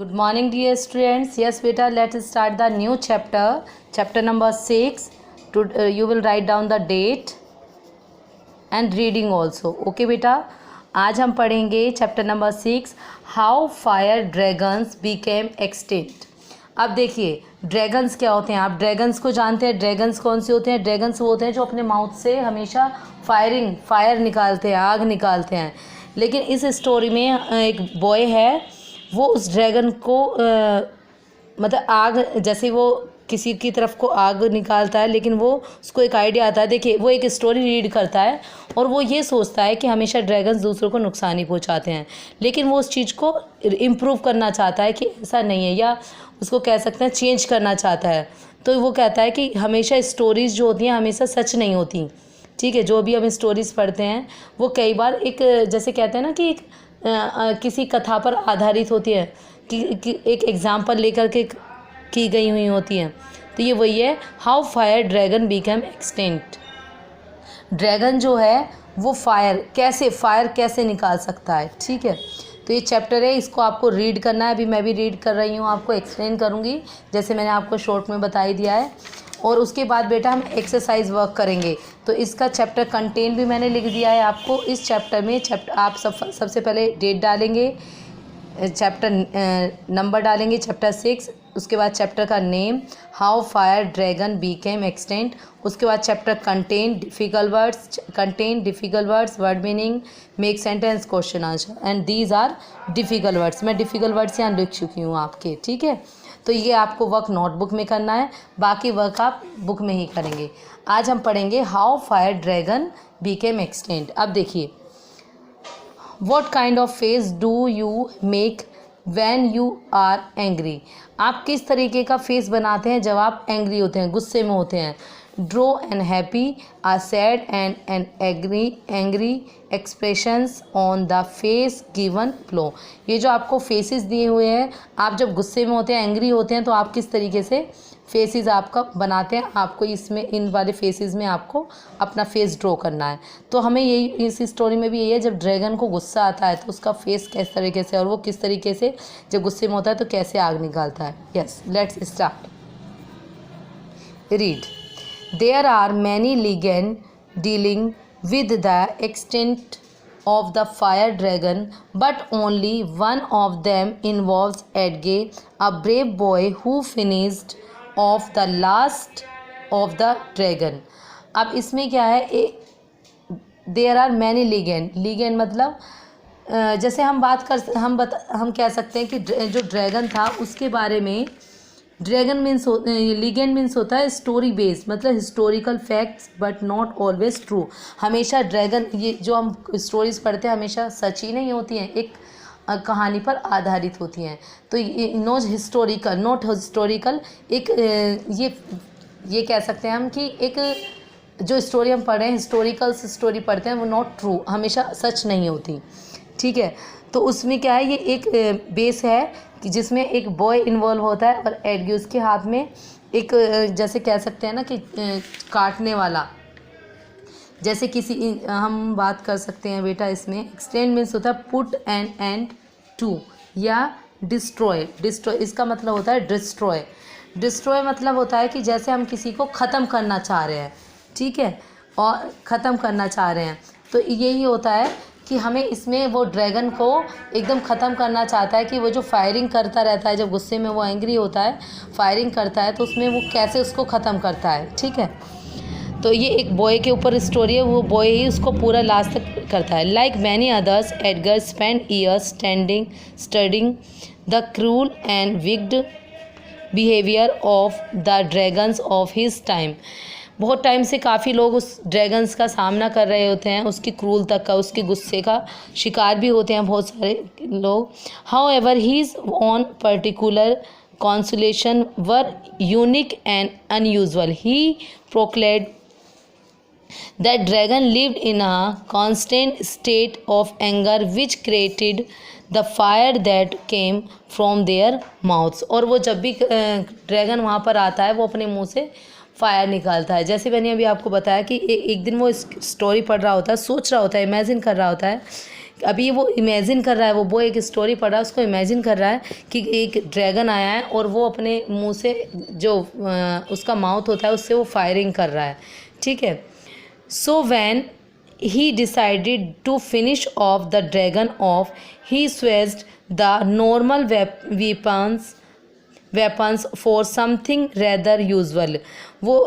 Good morning, dear students. Yes, beta, let's start the new chapter. Chapter number 6. You will write down the date and reading also. Okay, beta. आज हम पढ़ेंगे chapter number 6 how fire dragons became extinct. अब देखिए dragons क्या होते हैं, आप dragons को जानते हैं। ड्रैगन्स कौन से होते हैं? ड्रैगन्स वो होते हैं जो अपने माउथ से हमेशा फायर निकालते हैं, आग निकालते हैं। लेकिन इस स्टोरी में एक बॉय है, वो उस ड्रैगन को मतलब आग, जैसे वो किसी की तरफ को आग निकालता है, लेकिन वो उसको एक आइडिया आता है। देखिए वो एक स्टोरी रीड करता है और वो ये सोचता है कि हमेशा ड्रैगन्स दूसरों को नुकसान ही पहुंचाते हैं, लेकिन वो उस चीज़ को इम्प्रूव करना चाहता है कि ऐसा नहीं है, या उसको कह सकते हैं चेंज करना चाहता है। तो वो कहता है कि हमेशा स्टोरीज़ जो होती हैं हमेशा सच नहीं होती। ठीक है, जो भी हम स्टोरीज़ पढ़ते हैं वो कई बार एक, जैसे कहते हैं ना कि किसी कथा पर आधारित होती है, कि एक एग्जाम्पल लेकर के की गई हुई होती हैं। तो ये वही है, how fire dragon become extinct. Dragon जो है वो फायर कैसे निकाल सकता है। ठीक है, तो ये चैप्टर है, इसको आपको रीड करना है। अभी मैं भी रीड कर रही हूँ, आपको एक्सप्लेन करूँगी जैसे मैंने आपको शॉर्ट में बता ही दिया है। और उसके बाद बेटा हम एक्सरसाइज वर्क करेंगे। तो इसका चैप्टर कंटेंट भी मैंने लिख दिया है आपको। इस चैप्टर में आप सबसे पहले डेट डालेंगे, चैप्टर नंबर डालेंगे, चैप्टर 6। उसके बाद चैप्टर का name how fire dragon became extinct. उसके बाद chapter contain difficult words, word meaning, make sentence, question answer, and these are difficult words. मैं डिफ़िकल्ट वर्ड्स यहाँ लिख चुकी हूँ आपके। ठीक है, तो ये आपको वर्क नोटबुक में करना है, बाकी वर्क आप बुक में ही करेंगे। आज हम पढ़ेंगे how fire dragon became extinct. अब देखिए, What kind of face do you make when you are angry? आप किस तरीके का फेस बनाते हैं जब आप एंग्री होते हैं, गुस्से में होते हैं? Draw an happy, a sad and an angry expressions on the face given below. ये जो आपको फेसेस दिए हुए हैं, आप जब गुस्से में होते हैं, एंग्री होते हैं, तो आप किस तरीके से फेसेस आपका बनाते हैं, आपको इसमें इन वाले फेसेस में आपको अपना फेस ड्रॉ करना है। तो हमें यही इस स्टोरी में भी यही है, जब ड्रैगन को गुस्सा आता है तो उसका फेस किस तरीके से, और वो किस तरीके से जब गुस्से में होता है तो कैसे आग निकालता है। Yes, let's start. Read. There are many legend dealing with the extinct of the fire dragon, but only one of them involves Edge, a brave boy who finished off the last of the dragon. अब इसमें क्या है, there are many legend मतलब जैसे हम कह सकते हैं कि जो ड्रैगन था उसके बारे में, ड्रैगन मीन्स लीगेंड मीन्स होता है स्टोरी बेस्ड, मतलब historical facts but not always true. हमेशा ड्रैगन, ये जो हम स्टोरीज पढ़ते हैं हमेशा सच ही नहीं होती हैं, एक कहानी पर आधारित होती हैं। तो नॉट हिस्टोरिकल एक ये कह सकते हैं हम कि एक जो स्टोरी हम पढ़ रहे हैं, हिस्टोरिकल स्टोरी पढ़ते हैं, वो नॉट ट्रू, हमेशा सच नहीं होती। ठीक है, तो उसमें क्या है, ये एक बेस है कि जिसमें एक बॉय इन्वॉल्व होता है और एडगी उसके हाथ में एक, जैसे कह सकते हैं ना कि काटने वाला, जैसे किसी, हम बात कर सकते हैं बेटा इसमें एक्सटेंड मीन्स होता है पुट एन एंड टू, या डिस्ट्रॉय। इसका मतलब होता है डिस्ट्रॉय मतलब होता है कि जैसे हम किसी को ख़त्म करना चाह रहे हैं। ठीक है, और ख़त्म करना चाह रहे हैं, तो यही होता है कि हमें इसमें वो ड्रैगन को एकदम ख़त्म करना चाहता है कि वो जो फायरिंग करता रहता है, जब गुस्से में वो एंग्री होता है, फायरिंग करता है, तो उसमें वो कैसे उसको ख़त्म करता है। ठीक है, तो ये एक बॉय के ऊपर स्टोरी है, वो बॉय ही उसको पूरा लास्ट तक करता है। Like many others, Edgar spend years studying the cruel and wicked behaviour of the dragons of his time. बहुत टाइम से काफ़ी लोग उस ड्रैगन्स का सामना कर रहे होते हैं, उसकी क्रूरता का, उसके गुस्से का शिकार भी होते हैं बहुत सारे लोग। How ever his on particular consolation were unique and unusual. He proclaimed that dragon lived in a constant state of anger which created the fire that came from their mouths. और वो जब भी ड्रैगन वहाँ पर आता है वो अपने मुंह से फायर निकालता है। जैसे मैंने अभी आपको बताया कि एक दिन वो स्टोरी पढ़ रहा होता है, सोच रहा होता है, इमेजिन कर रहा होता है अभी वो इमेजिन कर रहा है, वो एक स्टोरी पढ़ रहा है, उसको इमेजिन कर रहा है कि एक ड्रैगन आया है और वो अपने मुंह से जो उसका माउथ होता है उससे वो फायरिंग कर रहा है, ठीक है। So when he decided to finish off the dragon off, he switched the normal weapons for something rather usual। वो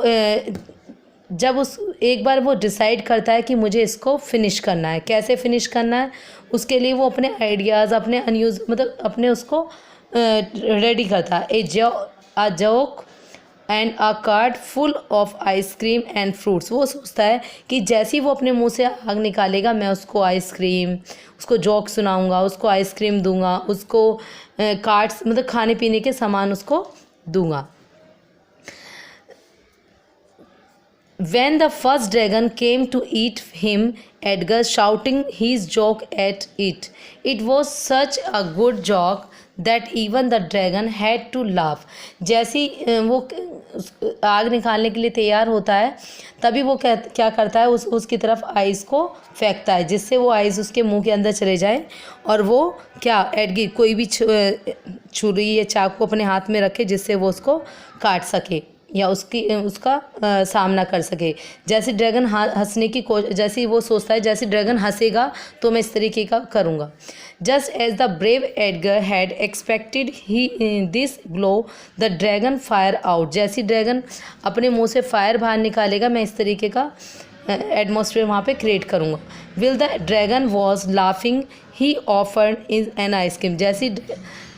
जब उस एक बार वो डिसाइड करता है कि मुझे इसको फिनिश करना है, कैसे फिनिश करना है, उसके लिए वो अपने आइडियाज़, अपने अनयूज मतलब अपने उसको रेडी करता है। a joke and a cart full of ice cream and fruits. वो सोचता है कि जैसे ही वो अपने मुंह से आग निकालेगा, मैं उसको आइसक्रीम, उसको जोक सुनाऊंगा, उसको आइसक्रीम दूंगा, उसको कार्ट्स मतलब खाने पीने के सामान उसको दूंगा। When the first dragon came to eat him, Edgar shouting his joke at it. It was such a good joke that even the dragon had to laugh। जैसी वो आग निकालने के लिए तैयार होता है, तभी वो क्या करता है, उसकी तरफ आइस को फेंकता है, जिससे वो आइस उसके मुंह के अंदर चले जाए और वो क्या एडगी कोई भी छुरी या चाकू अपने हाथ में रखे, जिससे वो उसको काट सके या उसका सामना कर सके। जैसे ड्रैगन हंसने की जैसे वो सोचता है, जैसे ड्रैगन हंसेगा तो मैं इस तरीके का करूँगा। Just as the brave Edgar had expected he this glow the dragon fire out. जैसे ड्रैगन अपने मुंह से फायर बाहर निकालेगा, मैं इस तरीके का एटमॉस्फेयर वहाँ पे क्रिएट करूँगा। While the dragon was laughing he offered is an ice cream. जैसी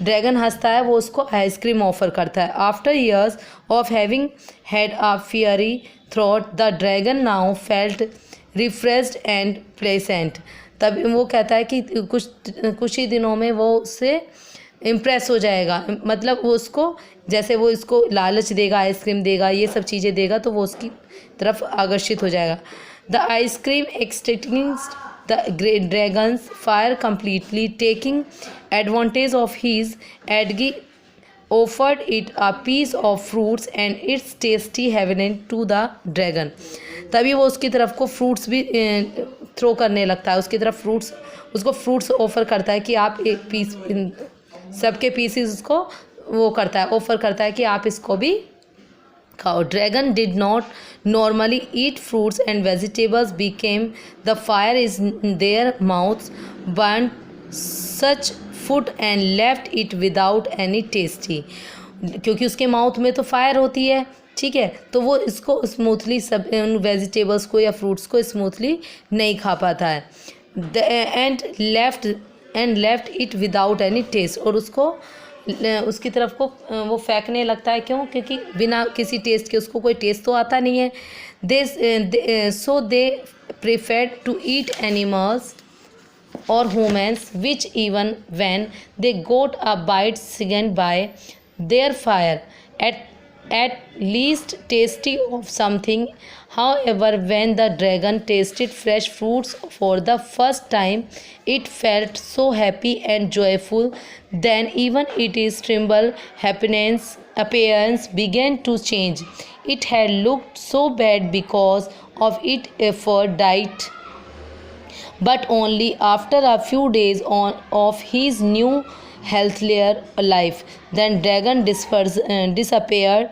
ड्रैगन हंसता है, वो उसको आइसक्रीम ऑफर करता है। After years of having had a fiery throat, the dragon now felt refreshed and pleasant. तब वो कहता है कि कुछ ही दिनों में वो उससे इम्प्रेस हो जाएगा, मतलब वो उसको जैसे वो इसको लालच देगा, आइसक्रीम देगा, ये सब चीज़ें देगा, तो वो उसकी तरफ आकर्षित हो जाएगा। The ice cream extinguished the dragon's fire completely, taking advantage of his Edgy offered it a piece of fruits and its tasty heaven to the dragon। तभी वो उसकी तरफ को फ्रूट्स भी थ्रो करने लगता है, उसकी तरफ फ्रूट्स, उसको फ्रूट्स ऑफर करता है कि आप एक पीस, सबके पीसेस उसको वो करता है, ऑफर करता है कि आप इसको भी खाओ। Dragon did not normally eat fruits and vegetables, became the fire is their mouths, burnt such food and left it without any tasty। क्योंकि उसके माउथ में तो फायर होती है, ठीक है, तो वो इसको स्मूथली सब वेजिटेबल्स को या फ्रूट्स को स्मूथली नहीं खा पाता है। And left it without any taste, और उसकी तरफ को वो फेंकने लगता है। क्यों? क्योंकि बिना किसी टेस्ट के, उसको कोई टेस्ट तो आता नहीं है। So they preferred to eat animals और humans which even when they got a bite सिगन by their fire at least tasty of something। However, when the dragon tasted fresh fruits for the first time, it felt so happy and joyful, then even its tremble appearance began to change। It had looked so bad because of its effort diet, but only after a few days of his new healthier life, then dragon disappeared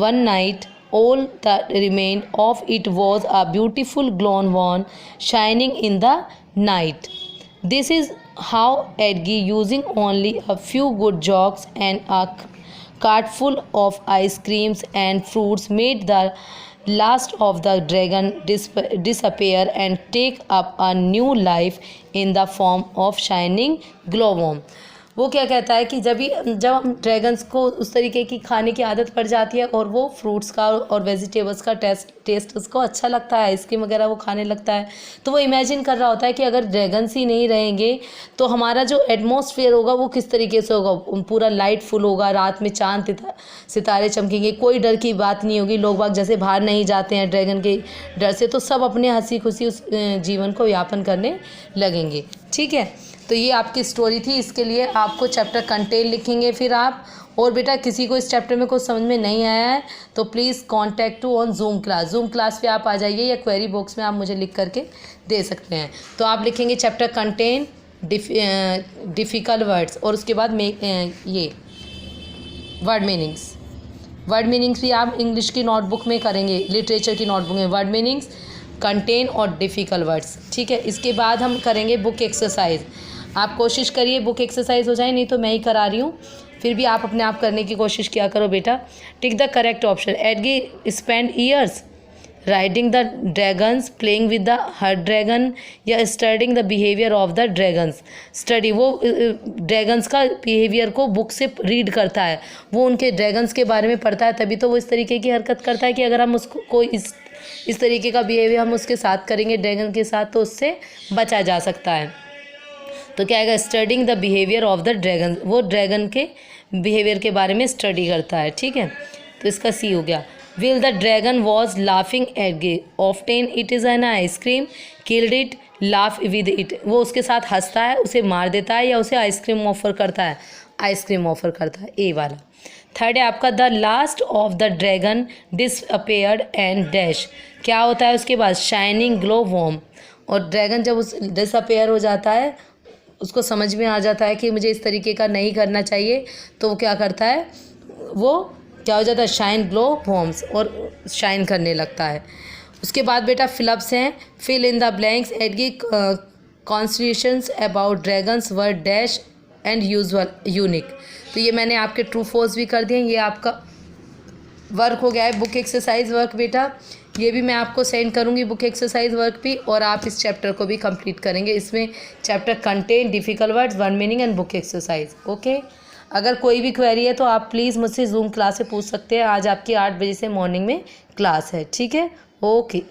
one night। All that remained of it was a beautiful glowing one shining in the night। This is how Edgy, using only a few good jokes and a cart full of ice creams and fruits, made the last of the dragon disappear and take up a new life in the form of shining glowworm। वो क्या कहता है कि जब हम dragons को उस तरीके की खाने की आदत पड़ जाती है और वो फ्रूट्स का और वेजिटेबल्स का टेस्ट उसको अच्छा लगता है, आइसक्रीम वगैरह वो खाने लगता है, तो वो इमेजिन कर रहा होता है कि अगर ड्रैगन्स ही नहीं रहेंगे तो हमारा जो एटमॉस्फेयर होगा वो किस तरीके से होगा, पूरा लाइटफुल होगा, रात में चांद सितारे चमकेंगे, कोई डर की बात नहीं होगी, लोग बाग जैसे बाहर नहीं जाते हैं ड्रैगन के डर से, तो सब अपने हंसी खुशी उस जीवन को यापन करने लगेंगे। ठीक है, तो ये आपकी स्टोरी थी। इसके लिए आपको चैप्टर कंटेन लिखेंगे फिर आप। और बेटा किसी को इस चैप्टर में कुछ समझ में नहीं आया है तो please contact to on Zoom class पे आप आ जाइए, या क्वेरी बॉक्स में आप मुझे लिख करके दे सकते हैं। तो आप लिखेंगे चैप्टर कंटेन डिफ़िकल्ट वर्ड्स, और उसके बाद ये वर्ड मीनिंग्स। वर्ड मीनिंग्स भी आप इंग्लिश की नोटबुक में करेंगे, लिटरेचर की नोटबुक में वर्ड मीनिंग्स, कंटेन और डिफ़िकल्ट वर्ड्स, ठीक है। इसके बाद हम करेंगे बुक एक्सरसाइज। आप कोशिश करिए बुक एक्सरसाइज हो जाए, नहीं तो मैं ही करा रही हूँ, फिर भी आप अपने आप करने की कोशिश किया करो बेटा। Tick the correct option. Edgy spend years riding the dragons, playing with the her dragon, या studying the behaviour of the dragons. Study, वो ड्रैगन्स का बिहेवियर को बुक से रीड करता है, वो उनके ड्रैगन्स के बारे में पढ़ता है, तभी तो वो इस तरीके की हरकत करता है कि अगर हम उसको कोई इस तरीके का बिहेवियर हम उसके साथ करेंगे ड्रैगन के साथ, तो उससे बचा जा सकता है। तो क्या आएगा? Studying the behaviour of the dragon, वो ड्रैगन के बिहेवियर के बारे में स्टडी करता है, ठीक है। तो इसका सी हो गया। Will the dragon was laughing at gay, often it is an ice cream, killed it, laugh with it, वो उसके साथ हंसता है, उसे मार देता है, या उसे आइसक्रीम ऑफर करता है, आइसक्रीम ऑफर करता है, ए वाला। थर्ड है आपका the last of the dragon disappeared and dash, क्या होता है उसके बाद? शाइनिंग ग्लो वॉर्म, और ड्रैगन जब उस डिसअपेयर हो जाता है, उसको समझ में आ जाता है कि मुझे इस तरीके का नहीं करना चाहिए, तो वो क्या करता है? वो क्या हो जाता है? शाइन ग्लो वॉर्म्स, और शाइन करने लगता है। उसके बाद बेटा फिलअप्स हैं। Fill in the blanks. Edgy constitutions about dragons were dash and usual unique. तो ये मैंने आपके ट्रू फॉल्स भी कर दिए। ये आपका वर्क हो गया है, बुक एक्सरसाइज वर्क बेटा। ये भी मैं आपको सेंड करूँगी बुक एक्सरसाइज वर्क भी, और आप इस चैप्टर को भी कंप्लीट करेंगे। इसमें chapter contain, difficult words, word meaning and book exercise. Okay, अगर कोई भी क्वेरी है तो आप प्लीज़ मुझसे जूम क्लास से पूछ सकते हैं। आज आपकी 8 बजे से मॉर्निंग में क्लास है, ठीक है। ओके।